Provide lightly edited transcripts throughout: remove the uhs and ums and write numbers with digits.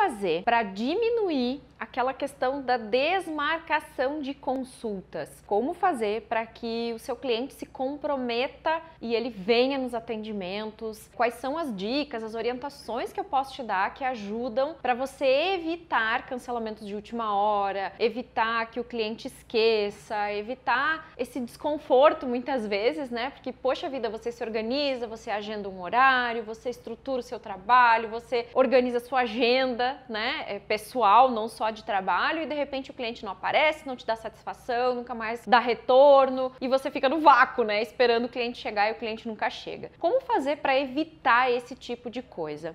fazer para diminuir aquela questão da desmarcação de consultas? Como fazer para que o seu cliente se comprometa e ele venha nos atendimentos? Quais são as dicas, as orientações que eu posso te dar que ajudam para você evitar cancelamentos de última hora, evitar que o cliente esqueça, evitar esse desconforto muitas vezes, né? Porque, poxa vida, você se organiza, você agenda um horário, você estrutura o seu trabalho, você organiza a sua agenda, né? Pessoal, não só de trabalho, e de repente o cliente não aparece, não te dá satisfação, nunca mais dá retorno e você fica no vácuo, né? Esperando o cliente chegar e o cliente nunca chega. Como fazer para evitar esse tipo de coisa?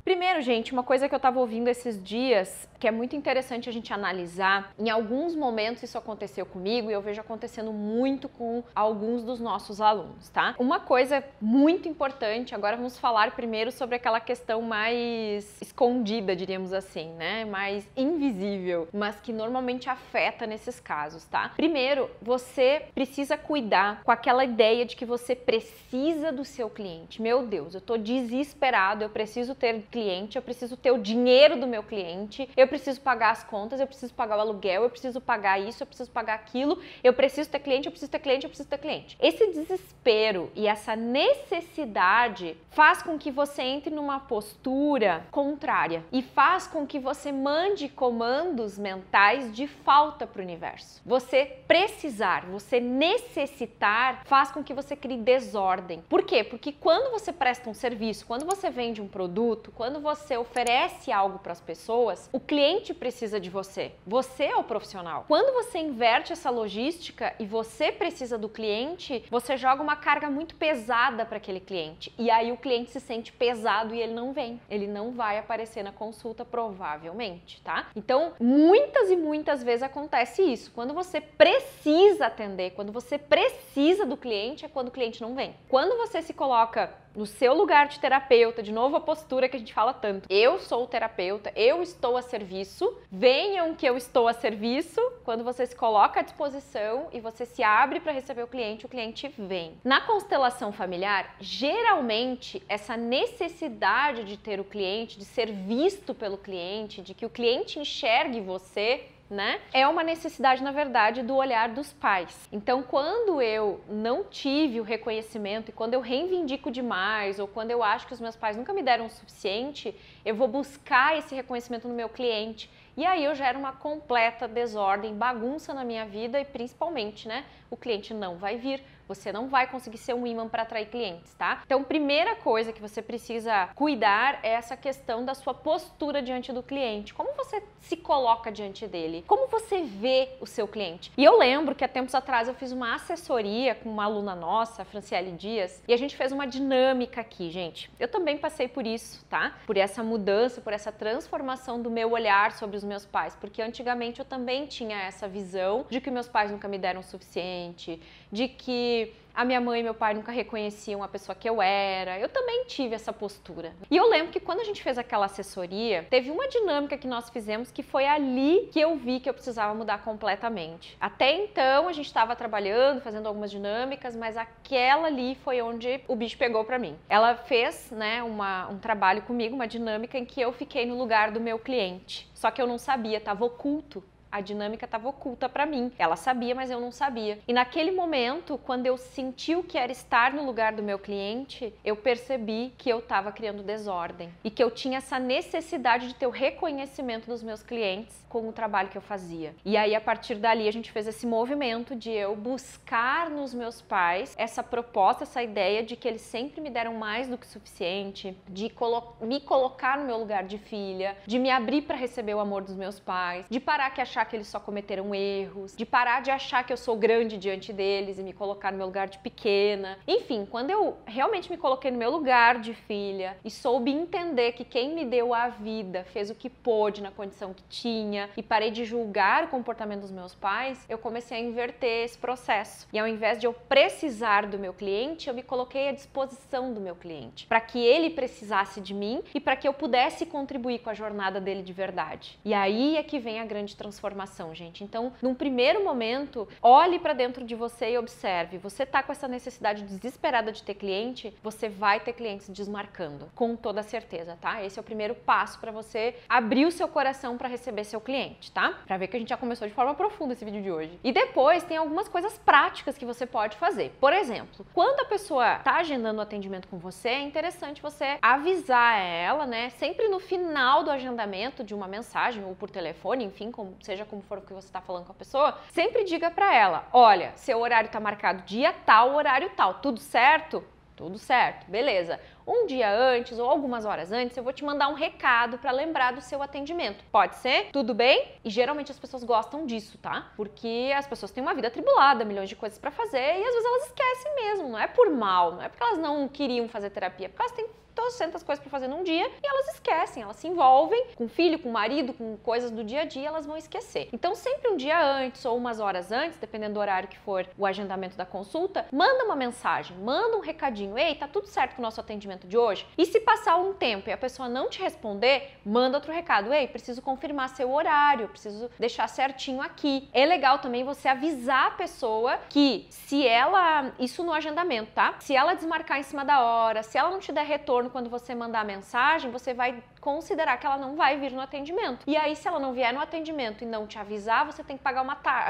Primeiro, gente, uma coisa que eu tava ouvindo esses dias, que é muito interessante a gente analisar, em alguns momentos isso aconteceu comigo e eu vejo acontecendo muito com alguns dos nossos alunos, tá? Uma coisa muito importante, agora vamos falar primeiro sobre aquela questão mais escondida, diríamos assim, né? Mais invisível, mas que normalmente afeta nesses casos, tá? Primeiro, você precisa cuidar com aquela ideia de que você precisa do seu cliente. Meu Deus, eu tô desesperado, eu preciso ter cliente, eu preciso ter o dinheiro do meu cliente, eu preciso pagar as contas, eu preciso pagar o aluguel, eu preciso pagar isso, eu preciso pagar aquilo, eu preciso ter cliente, eu preciso ter cliente, eu preciso ter cliente. Esse desespero e essa necessidade faz com que você entre numa postura contrária e faz com que você mande comandos mentais de falta para o universo. Você precisar, você necessitar faz com que você crie desordem. Por quê? Porque quando você presta um serviço, quando você vende um produto, quando você oferece algo para as pessoas, o cliente precisa de você. Você é o profissional. Quando você inverte essa logística e você precisa do cliente, você joga uma carga muito pesada para aquele cliente. E aí o cliente se sente pesado e ele não vem. Ele não vai aparecer na consulta, provavelmente, tá? Então, muitas e muitas vezes acontece isso. Quando você precisa atender, quando você precisa do cliente, é quando o cliente não vem. Quando você se coloca no seu lugar de terapeuta, de novo a postura que a gente fala tanto. Eu sou o terapeuta, eu estou a serviço, venham que eu estou a serviço. Quando você se coloca à disposição e você se abre para receber o cliente vem. Na constelação familiar, geralmente essa necessidade de ter o cliente, de ser visto pelo cliente, de que o cliente enxergue você, né? É uma necessidade, na verdade, do olhar dos pais. Então, quando eu não tive o reconhecimento e quando eu reivindico demais ou quando eu acho que os meus pais nunca me deram o suficiente, eu vou buscar esse reconhecimento no meu cliente. E aí eu gero uma completa desordem, bagunça na minha vida e principalmente, né, o cliente não vai vir, você não vai conseguir ser um imã para atrair clientes, tá? Então, primeira coisa que você precisa cuidar é essa questão da sua postura diante do cliente. Como você se coloca diante dele? Como você vê o seu cliente? E eu lembro que há tempos atrás eu fiz uma assessoria com uma aluna nossa, a Franciele Dias, e a gente fez uma dinâmica aqui, gente. Eu também passei por isso, tá? Por essa mudança, por essa transformação do meu olhar sobre os meus pais, porque antigamente eu também tinha essa visão de que meus pais nunca me deram o suficiente, de que a minha mãe e meu pai nunca reconheciam a pessoa que eu era. Eu também tive essa postura. E eu lembro que quando a gente fez aquela assessoria, teve uma dinâmica que nós fizemos que foi ali que eu vi que eu precisava mudar completamente. Até então a gente estava trabalhando, fazendo algumas dinâmicas, mas aquela ali foi onde o bicho pegou pra mim. Ela fez, né, um trabalho comigo, uma dinâmica em que eu fiquei no lugar do meu cliente. Só que eu não sabia, estava oculto. A dinâmica estava oculta para mim. Ela sabia, mas eu não sabia. E naquele momento, quando eu senti o que era estar no lugar do meu cliente, eu percebi que eu estava criando desordem e que eu tinha essa necessidade de ter o reconhecimento dos meus clientes com o trabalho que eu fazia. E aí, a partir dali, a gente fez esse movimento de eu buscar nos meus pais essa proposta, essa ideia de que eles sempre me deram mais do que o suficiente, de me colocar no meu lugar de filha, de me abrir para receber o amor dos meus pais, de parar que achar que eles só cometeram erros, de parar de achar que eu sou grande diante deles e me colocar no meu lugar de pequena. Enfim, quando eu realmente me coloquei no meu lugar de filha e soube entender que quem me deu a vida fez o que pôde na condição que tinha e parei de julgar o comportamento dos meus pais, eu comecei a inverter esse processo. E ao invés de eu precisar do meu cliente, eu me coloquei à disposição do meu cliente, para que ele precisasse de mim e para que eu pudesse contribuir com a jornada dele de verdade. E aí é que vem a grande transformação. transformação, gente. Então, num primeiro momento, olhe para dentro de você e observe. Você tá com essa necessidade desesperada de ter cliente, você vai ter clientes desmarcando, com toda certeza, tá? Esse é o primeiro passo para você abrir o seu coração para receber seu cliente, tá? Para ver que a gente já começou de forma profunda esse vídeo de hoje. E depois tem algumas coisas práticas que você pode fazer. Por exemplo, quando a pessoa tá agendando o atendimento com você, é interessante você avisar ela, né? Sempre no final do agendamento de uma mensagem ou por telefone, enfim, seja como for o que você está falando com a pessoa, sempre diga para ela: olha, seu horário tá marcado dia tal, horário tal, tudo certo? Tudo certo, beleza. Um dia antes ou algumas horas antes, eu vou te mandar um recado para lembrar do seu atendimento. Pode ser? Tudo bem? E geralmente as pessoas gostam disso, tá? Porque as pessoas têm uma vida atribulada, milhões de coisas para fazer e às vezes elas esquecem mesmo. Não é por mal, não é porque elas não queriam fazer terapia, é porque elas têm trocentas coisas para fazer num dia e elas esquecem, elas se envolvem com o filho, com o marido, com coisas do dia a dia, elas vão esquecer. Então sempre um dia antes ou umas horas antes, dependendo do horário que for o agendamento da consulta, manda uma mensagem, manda um recadinho: ei, tá tudo certo com o nosso atendimento de hoje? E se passar um tempo e a pessoa não te responder, manda outro recado: ei, preciso confirmar seu horário, preciso deixar certinho aqui. É legal também você avisar a pessoa que se ela, isso no agendamento, tá? Se ela desmarcar em cima da hora, se ela não te der retorno quando você mandar a mensagem, você vai considerar que ela não vai vir no atendimento. E aí, se ela não vier no atendimento e não te avisar, você tem que pagar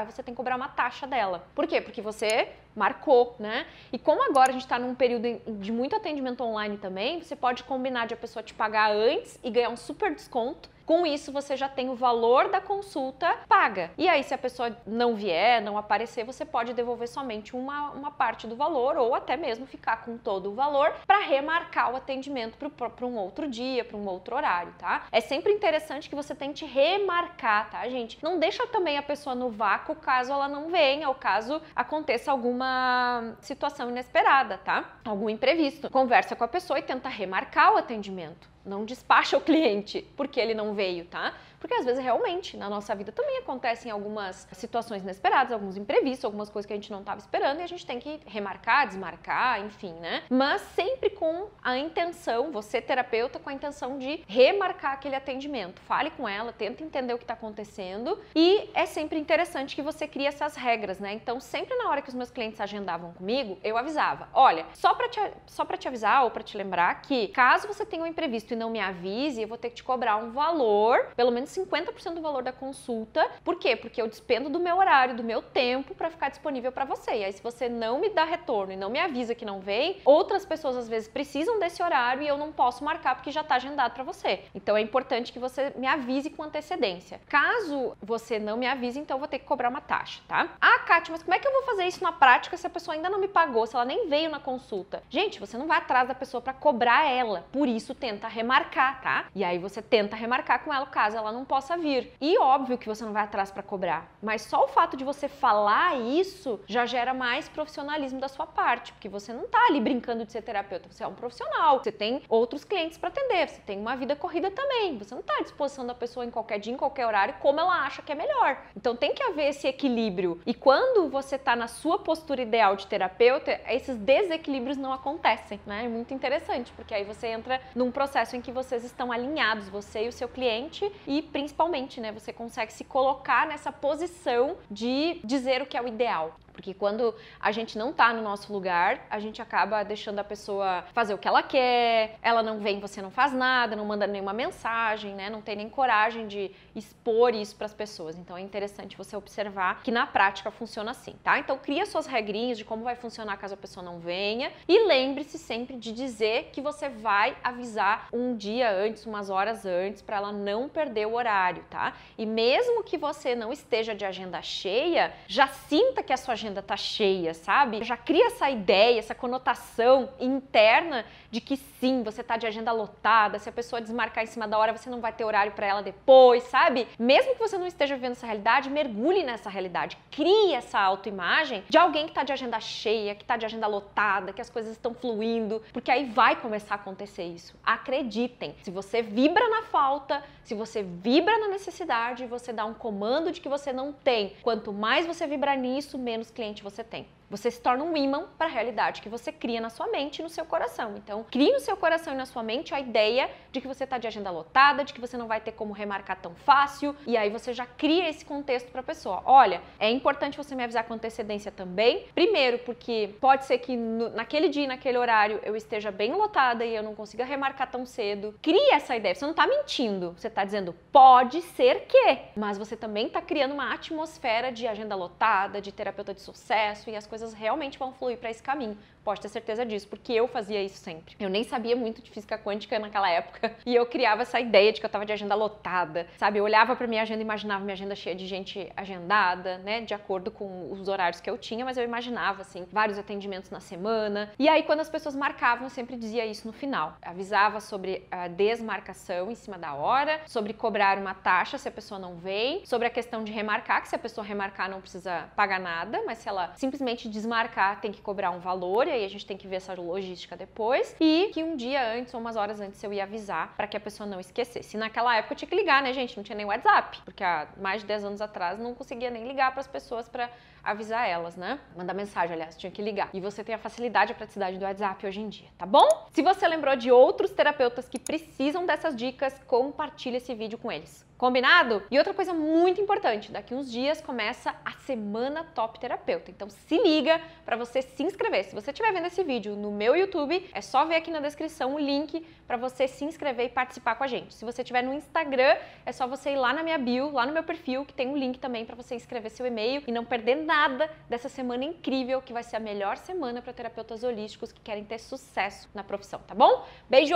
você tem que cobrar uma taxa dela. Por quê? Porque você marcou, né? E como agora a gente tá num período de muito atendimento online também, você pode combinar de a pessoa te pagar antes e ganhar um super desconto. Com isso, você já tem o valor da consulta paga. E aí, se a pessoa não vier, não aparecer, você pode devolver somente uma parte do valor ou até mesmo ficar com todo o valor para remarcar o atendimento para um outro dia, para um outro horário, tá? É sempre interessante que você tente remarcar, tá, gente? Não deixa também a pessoa no vácuo caso ela não venha ou caso aconteça alguma situação inesperada, tá? Algum imprevisto. Conversa com a pessoa e tenta remarcar o atendimento. Não despacha o cliente porque ele não veio, tá? Porque às vezes realmente na nossa vida também acontecem algumas situações inesperadas, alguns imprevistos, algumas coisas que a gente não estava esperando e a gente tem que remarcar, desmarcar, enfim, né? Mas sempre com a intenção, você terapeuta, com a intenção de remarcar aquele atendimento. Fale com ela, tenta entender o que está acontecendo e é sempre interessante que você crie essas regras, né? Então sempre na hora que os meus clientes agendavam comigo, eu avisava: olha, só para te avisar ou para te lembrar que caso você tenha um imprevisto e não me avise, eu vou ter que te cobrar um valor, pelo menos 50% do valor da consulta. Por quê? Porque eu despendo do meu horário, do meu tempo para ficar disponível para você. E aí, se você não me dá retorno e não me avisa que não vem, outras pessoas às vezes precisam desse horário e eu não posso marcar porque já está agendado para você. Então é importante que você me avise com antecedência. Caso você não me avise, então eu vou ter que cobrar uma taxa, tá? Ah, Kátia, mas como é que eu vou fazer isso na prática se a pessoa ainda não me pagou, se ela nem veio na consulta? Gente, você não vai atrás da pessoa para cobrar ela, por isso tenta remarcar, tá? E aí você tenta remarcar com ela caso ela não possa vir. E óbvio que você não vai atrás para cobrar, mas só o fato de você falar isso já gera mais profissionalismo da sua parte, porque você não tá ali brincando de ser terapeuta, você é um profissional, você tem outros clientes para atender, você tem uma vida corrida também, você não tá à disposição da pessoa em qualquer dia, em qualquer horário, como ela acha que é melhor. Então tem que haver esse equilíbrio. E quando você tá na sua postura ideal de terapeuta, esses desequilíbrios não acontecem, né? É muito interessante, porque aí você entra num processo em que vocês estão alinhados, você e o seu cliente, e principalmente, né, você consegue se colocar nessa posição de dizer o que é o ideal. Porque quando a gente não tá no nosso lugar, a gente acaba deixando a pessoa fazer o que ela quer, ela não vem, você não faz nada, não manda nenhuma mensagem, né? Não tem nem coragem de expor isso para as pessoas. Então é interessante você observar que na prática funciona assim, tá? Então cria suas regrinhas de como vai funcionar caso a pessoa não venha e lembre-se sempre de dizer que você vai avisar um dia antes, umas horas antes, para ela não perder o horário, tá? E mesmo que você não esteja de agenda cheia, já sinta que a sua agenda tá cheia, sabe? Já cria essa ideia, essa conotação interna de que sim, você tá de agenda lotada, se a pessoa desmarcar em cima da hora, você não vai ter horário para ela depois, sabe? Mesmo que você não esteja vivendo essa realidade, mergulhe nessa realidade. Crie essa autoimagem de alguém que tá de agenda cheia, que tá de agenda lotada, que as coisas estão fluindo, porque aí vai começar a acontecer isso. Acreditem, se você vibra na falta, se você vibra na necessidade, você dá um comando de que você não tem. Quanto mais você vibrar nisso, menos cliente você tem. Você se torna um ímã para a realidade que você cria na sua mente e no seu coração. Então, crie no seu coração e na sua mente a ideia de que você está de agenda lotada, de que você não vai ter como remarcar tão fácil, e aí você já cria esse contexto para a pessoa. Olha, é importante você me avisar com antecedência também. Primeiro, porque pode ser que naquele dia, naquele horário, eu esteja bem lotada e eu não consiga remarcar tão cedo. Crie essa ideia. Você não está mentindo. Você está dizendo, pode ser que. Mas você também está criando uma atmosfera de agenda lotada, de terapeuta de sucesso, e as coisas realmente vão fluir para esse caminho. Pode ter certeza disso, porque eu fazia isso sempre. Eu nem sabia muito de física quântica naquela época e eu criava essa ideia de que eu tava de agenda lotada, sabe? Eu olhava pra minha agenda e imaginava minha agenda cheia de gente agendada, né? De acordo com os horários que eu tinha, mas eu imaginava, assim, vários atendimentos na semana. E aí, quando as pessoas marcavam, eu sempre dizia isso no final. Avisava sobre a desmarcação em cima da hora, sobre cobrar uma taxa se a pessoa não vem, sobre a questão de remarcar, que se a pessoa remarcar não precisa pagar nada, mas se ela simplesmente desmarcar, tem que cobrar um valor, e aí a gente tem que ver essa logística depois, e que um dia antes ou umas horas antes eu ia avisar para que a pessoa não esquecesse. E naquela época eu tinha que ligar, né, gente? Não tinha nem WhatsApp, porque há mais de 10 anos atrás não conseguia nem ligar para as pessoas para avisar elas, né? Mandar mensagem, aliás, tinha que ligar. E você tem a facilidade e a praticidade do WhatsApp hoje em dia, tá bom? Se você lembrou de outros terapeutas que precisam dessas dicas, compartilha esse vídeo com eles. Combinado? E outra coisa muito importante, daqui uns dias começa a Semana Top Terapeuta. Então se liga para você se inscrever. Se você estiver vendo esse vídeo no meu YouTube, é só ver aqui na descrição o link para você se inscrever e participar com a gente. Se você estiver no Instagram, é só você ir lá na minha bio, lá no meu perfil, que tem um link também para você inscrever seu e-mail e não perder nada dessa semana incrível, que vai ser a melhor semana para terapeutas holísticos que querem ter sucesso na profissão, tá bom? Beijo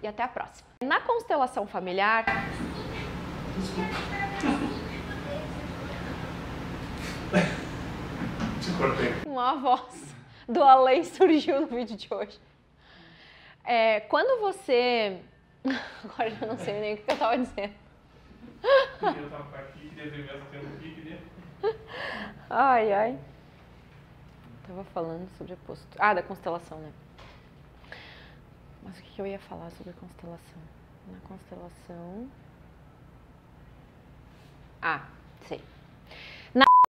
e até a próxima. Na constelação familiar... Te cortei. Uma voz do além surgiu no vídeo de hoje. Quando você... Agora eu já não sei nem o que eu tava dizendo. Eu tava aqui, queria ver mesmo tendo um pique, né? Ai, ai. Tava falando sobre a postura... Ah, da constelação, né? Mas o que eu ia falar sobre a constelação? Na constelação... Ah,